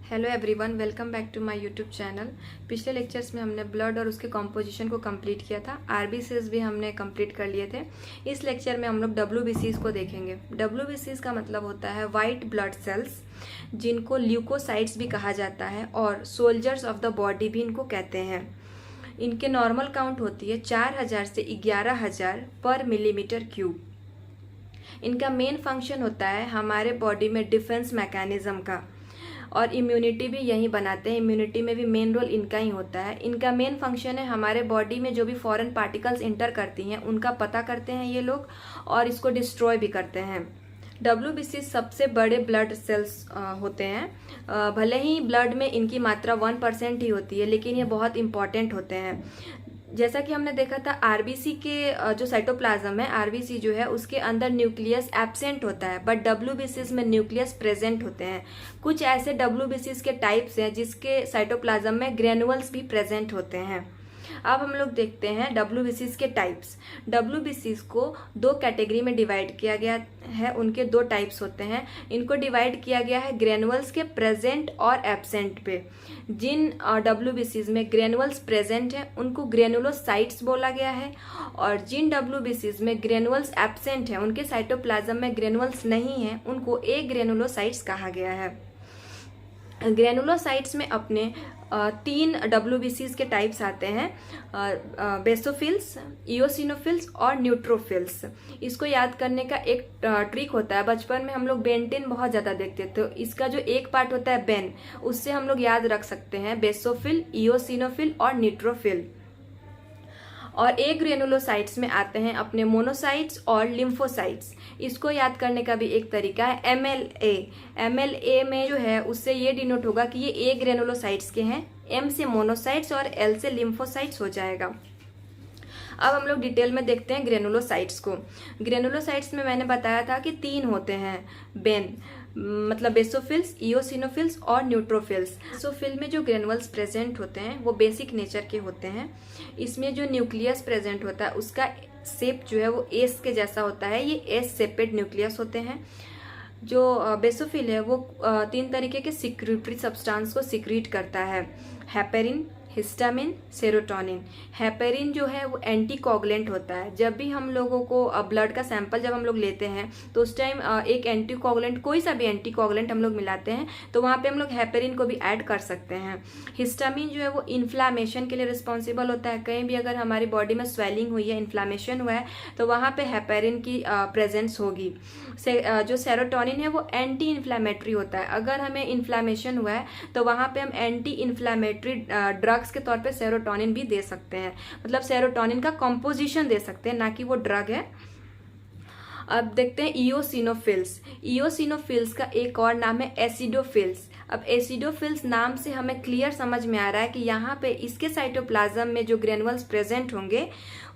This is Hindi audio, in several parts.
Hello everyone, welcome back to my YouTube channel. पिछले लेक्चर्स में हमने ब्लड और उसके कॉम्पोजिशन को कंप्लीट किया था। आरबीसीज भी हमने कंप्लीट कर लिए थे। इस लेक्चर में हम लोग डब्ल्यूबीसीज को देखेंगे। डब्ल्यूबीसीज का मतलब होता है वाइट ब्लड सेल्स, जिनको ल्यूकोसाइट्स भी कहा जाता है और सोल्जर्स ऑफ द बॉडी भी इनको कहते हैं। इनके नॉर्मल काउंट होती है 4000 से 11000 पर मिलीमीटर क्यूब। इनका मेन फंक्शन होता है हमारे बॉडी में डिफेंस मैकेनिज्म का, और इम्यूनिटी भी यही बनाते हैं। इम्यूनिटी में भी मेन रोल इनका ही होता है। इनका मेन फंक्शन है हमारे बॉडी में जो भी फॉरेन पार्टिकल्स इंटर करती हैं उनका पता करते हैं ये लोग, और इसको डिस्ट्रॉय भी करते हैं। डब्ल्यूबीसी सबसे बड़े ब्लड सेल्स होते हैं। भले ही ब्लड में इनकी मात्रा 1% ही होती है, लेकिन ये बहुत इंपॉर्टेंट होते हैं। जैसा कि हमने देखा था आरबीसी के जो साइटोप्लाज्म है, आरबीसी जो है उसके अंदर न्यूक्लियस एब्सेंट होता है, बट डब्ल्यूबीसीज में न्यूक्लियस प्रेजेंट होते हैं। कुछ ऐसे डब्ल्यूबीसीज के टाइप्स हैं जिसके साइटोप्लाज्म में ग्रेनुअल्स भी प्रेजेंट होते हैं। अब हम लोग देखते हैं डब्ल्यूबीसीज के टाइप्स। डब्ल्यूबीसीज को दो कैटेगरी में डिवाइड किया गया है। उनके दो टाइप्स होते हैं। इनको डिवाइड किया गया है ग्रेनुअल्स के प्रेजेंट और एब्सेंट पे। जिन डब्ल्यूबीसीज में ग्रेनुअल्स प्रेजेंट है उनको ग्रेनुलोसाइट्स बोला गया है, और जिन डब्ल्यूबीसीज में ग्रेनुअल्स एब्सेंट है, उनके साइटोप्लाज्म में ग्रेनुअल्स नहीं है, उनको एग्रेनुलोसाइट्स कहा गया है। ग्रेनुलोसाइट्स में अपने 3 डब्ल्यूबीसीज के टाइप्स आते हैं, बेसोफिल्स, इओसिनोफिल्स और न्यूट्रोफिल्स। इसको याद करने का एक ट्रिक होता है। बचपन में हम लोग बेंटेन बहुत ज़्यादा देखते थे, तो इसका जो एक पार्ट होता है बेन, उससे हम लोग याद रख सकते हैं बेसोफिल, इओसिनोफिल और न्यूट्रोफिल। और ए ग्रेनुलोसाइट्स में आते हैं अपने मोनोसाइट्स और लिम्फोसाइट्स। इसको याद करने का भी एक तरीका है एमएलए। एमएलए में जो है उससे ये डिनोट होगा कि ये ए ग्रेनुलोसाइट्स के हैं, एम से मोनोसाइट्स और एल से लिम्फोसाइट्स हो जाएगा। अब हम लोग डिटेल में देखते हैं ग्रेनुलोसाइट्स को। ग्रेनुलोसाइट्स में मैंने बताया था कि 3 होते हैं बेन, मतलब बेसोफिल्स, इओसिनोफिल्स और न्यूट्रोफिल्स। बेसोफिल में जो ग्रेनुअल्स प्रेजेंट होते हैं वो बेसिक नेचर के होते हैं। इसमें जो न्यूक्लियस प्रेजेंट होता है उसका शेप जो है वो एस के जैसा होता है। ये एस शेपेड न्यूक्लियस होते हैं। जो बेसोफिल है वो 3 तरीके के सिक्रीटरी सब्सटेंस को सिक्रीट करता है: हेपेरिन, हिस्टामिन, सेरोटोनिन। हेपेरिन जो है वो एंटीकोगुलेंट होता है। जब भी हम लोगों को ब्लड का सैंपल जब हम लोग लेते हैं तो उस टाइम एक एंटीकोगुलेंट, कोई सा भी एंटीकोगुलेंट हम लोग मिलाते हैं तो वहाँ पे हम लोग हेपेरिन को भी ऐड कर सकते हैं। हिस्टामिन जो है वो इन्फ्लामेशन के लिए रिस्पॉन्सिबल होता है। कहीं भी अगर हमारी बॉडी में स्वेलिंग हुई है, इन्फ्लामेशन हुआ है, तो वहाँ पे हेपेरिन की प्रेजेंस होगी। जो सेरोटोनिन है वो एंटी इन्फ्लामेटरी होता है। अगर हमें इन्फ्लामेशन हुआ है तो वहाँ पे हम एंटी इन्फ्लामेटरी ड्रग्स के तौर पे सेरोटोनिन भी दे सकते हैं, मतलब सेरोटोनिन का कंपोजिशन दे सकते हैं, ना कि वो ड्रग है। अब देखते हैं इओसिनोफिल्स। इओसिनोफिल्स का एक और नाम है एसिडोफिल्स। अब एसिडोफिल्स नाम से हमें क्लियर समझ में आ रहा है कि यहाँ पे इसके साइटोप्लाज्म में जो ग्रेनुअल्स प्रेजेंट होंगे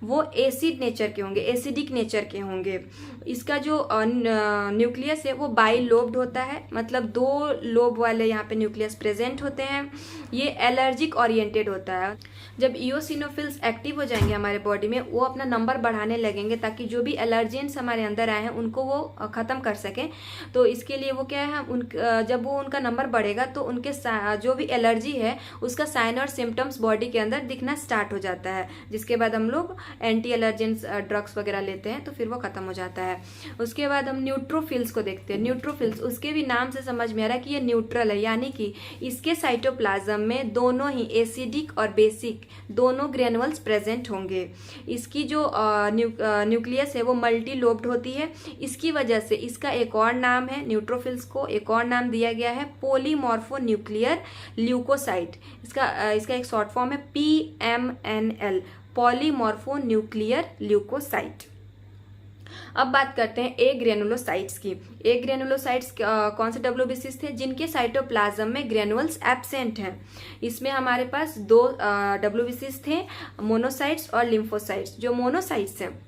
वो एसिड नेचर के होंगे, एसिडिक नेचर के होंगे। इसका जो न्यूक्लियस है वो बाई लोब्ड होता है, मतलब 2 लोब वाले यहाँ पे न्यूक्लियस प्रेजेंट होते हैं। ये एलर्जिक ओरिएंटेड होता है। जब इओसिनोफिल्स एक्टिव हो जाएंगे हमारे बॉडी में, वो अपना नंबर बढ़ाने लगेंगे ताकि जो भी एलर्जेंस हमारे अंदर आए हैं उनको वो खत्म कर सकें। तो इसके लिए वो क्या है, जब वो उनका नंबर बढ़ेगा तो उनके जो भी एलर्जी है उसका साइन और सिम्टम्स बॉडी के अंदर दिखना स्टार्ट हो जाता है, जिसके बाद हम लोग एंटी एलर्जेंस ड्रग्स वगैरह लेते हैं तो फिर वो खत्म हो जाता है। उसके बाद हम न्यूट्रोफिल्स को देखते हैं। न्यूट्रोफिल्स, उसके भी नाम से समझ में आ रहा है कि ये न्यूट्रल है, यानी कि इसके साइटोप्लाज्म में दोनों ही एसिडिक और बेसिक दोनों ग्रेनुअल्स प्रेजेंट होंगे। इसकी जो न्यूक्लियस है वो मल्टी लोब्ड होती है। इसकी वजह से इसका एक और नाम है, न्यूट्रोफिल्स को एक और नाम दिया गया है पॉलीमॉर्फो न्यूक्लियर ल्यूकोसाइट। इसका एक शॉर्ट फॉर्म है PMNL, पॉलीमॉर्फो न्यूक्लियर ल्यूकोसाइट। अब बात करते हैं ए ग्रेनुलोसाइट्स की। ए ग्रेनुलोसाइट्स कौन से डब्ल्यूबीसीज थे? जिनके साइटोप्लाज्म में ग्रेनुअल्स एब्सेंट हैं। इसमें हमारे पास 2 डब्ल्यूबीसीज थे, मोनोसाइट्स और लिम्फोसाइट्स। जो मोनोसाइट्स हैं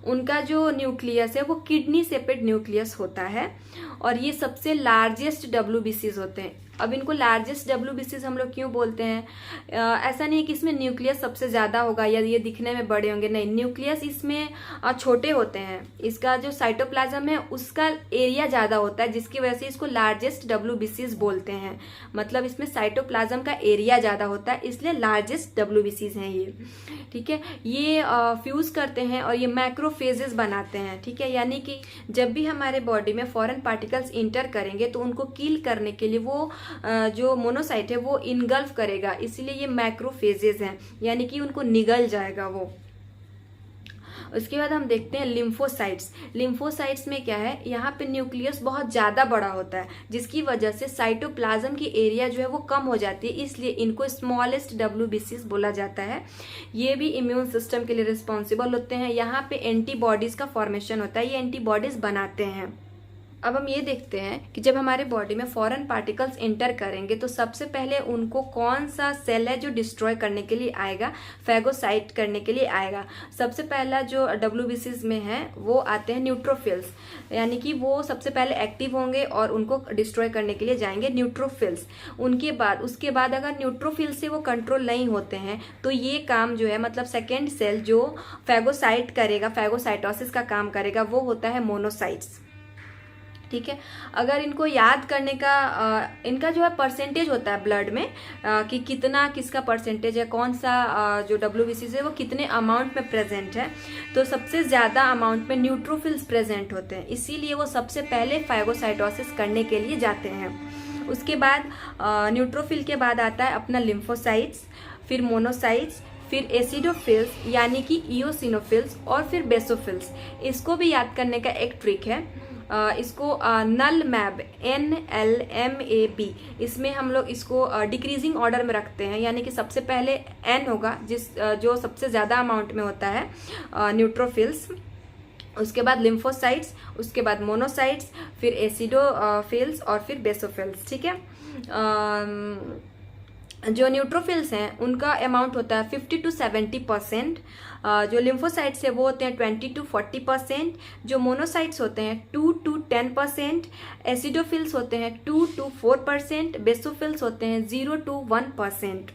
उनका जो न्यूक्लियस है वो किडनी शेपेड न्यूक्लियस होता है, और ये सबसे लार्जेस्ट डब्ल्यूबीसीज होते हैं। अब इनको लार्जेस्ट WBCs हम लोग क्यों बोलते हैं? ऐसा नहीं है कि इसमें न्यूक्लियस सबसे ज़्यादा होगा या ये दिखने में बड़े होंगे, नहीं, न्यूक्लियस इसमें छोटे होते हैं। इसका जो साइटोप्लाज्म है उसका एरिया ज़्यादा होता है, जिसकी वजह से इसको लार्जेस्ट WBCs बोलते हैं। मतलब इसमें साइटोप्लाज्म का एरिया ज़्यादा होता है, इसलिए लार्जेस्ट WBCs हैं ये। ठीक है, ये फ्यूज़ करते हैं और ये मैक्रोफेजेस बनाते हैं। ठीक है, यानी कि जब भी हमारे बॉडी में फॉरेन पार्टिकल्स इंटर करेंगे तो उनको किल करने के लिए वो जो मोनोसाइट है वो इनगल्फ करेगा, इसलिए ये मैक्रोफेजेस हैं, यानी कि उनको निगल जाएगा वो। उसके बाद हम देखते हैं लिम्फोसाइट्स। लिम्फोसाइट्स में क्या है, यहाँ पे न्यूक्लियस बहुत ज़्यादा बड़ा होता है, जिसकी वजह से साइटोप्लाज्म की एरिया जो है वो कम हो जाती है, इसलिए इनको स्मॉलेस्ट WBCs बोला जाता है। ये भी इम्यून सिस्टम के लिए रिस्पॉन्सिबल होते हैं। यहाँ पे एंटीबॉडीज़ का फॉर्मेशन होता है, ये एंटीबॉडीज़ बनाते हैं। अब हम ये देखते हैं कि जब हमारे बॉडी में फॉरेन पार्टिकल्स इंटर करेंगे तो सबसे पहले उनको कौन सा सेल है जो डिस्ट्रॉय करने के लिए आएगा, फैगोसाइट करने के लिए आएगा। सबसे पहला जो WBCs में है वो आते हैं न्यूट्रोफिल्स, यानी कि वो सबसे पहले एक्टिव होंगे और उनको डिस्ट्रॉय करने के लिए जाएंगे न्यूट्रोफिल्स। उसके बाद अगर न्यूट्रोफिल से वो कंट्रोल नहीं होते हैं तो ये काम जो है, मतलब सेकेंड सेल जो फैगोसाइट करेगा, फैगोसाइटोसिस का काम करेगा, वो होता है मोनोसाइट्स। ठीक है, अगर इनको याद करने का इनका जो है परसेंटेज होता है ब्लड में कि कितना किसका परसेंटेज है, कौन सा जो WBCs है वो कितने अमाउंट में प्रेजेंट है, तो सबसे ज़्यादा अमाउंट में न्यूट्रोफिल्स प्रेजेंट होते हैं, इसीलिए वो सबसे पहले फैगोसाइटोसिस करने के लिए जाते हैं। उसके बाद न्यूट्रोफिल के बाद आता है अपना लिम्फोसाइट्स, फिर मोनोसाइट्स, फिर एसिडोफिल्स यानी कि इओसिनोफिल्स, और फिर बेसोफिल्स। इसको भी याद करने का एक ट्रिक है, इसको नल मैब NLMAB, इसमें हम लोग इसको डिक्रीजिंग ऑर्डर में रखते हैं, यानी कि सबसे पहले N होगा जो सबसे ज़्यादा अमाउंट में होता है न्यूट्रोफिल्स, उसके बाद लिम्फोसाइट्स, उसके बाद मोनोसाइट्स, फिर एसिडोफिल्स और फिर बेसोफिल्स। ठीक है, जो न्यूट्रोफिल्स हैं उनका अमाउंट होता है 50 to 70%, जो लिम्फोसाइट्स है वो होते हैं 20 to 40%, जो मोनोसाइट्स होते हैं 2 to 10%, एसिडोफिल्स होते हैं 2 to 4%, बेसोफिल्स होते हैं 0 to 1%।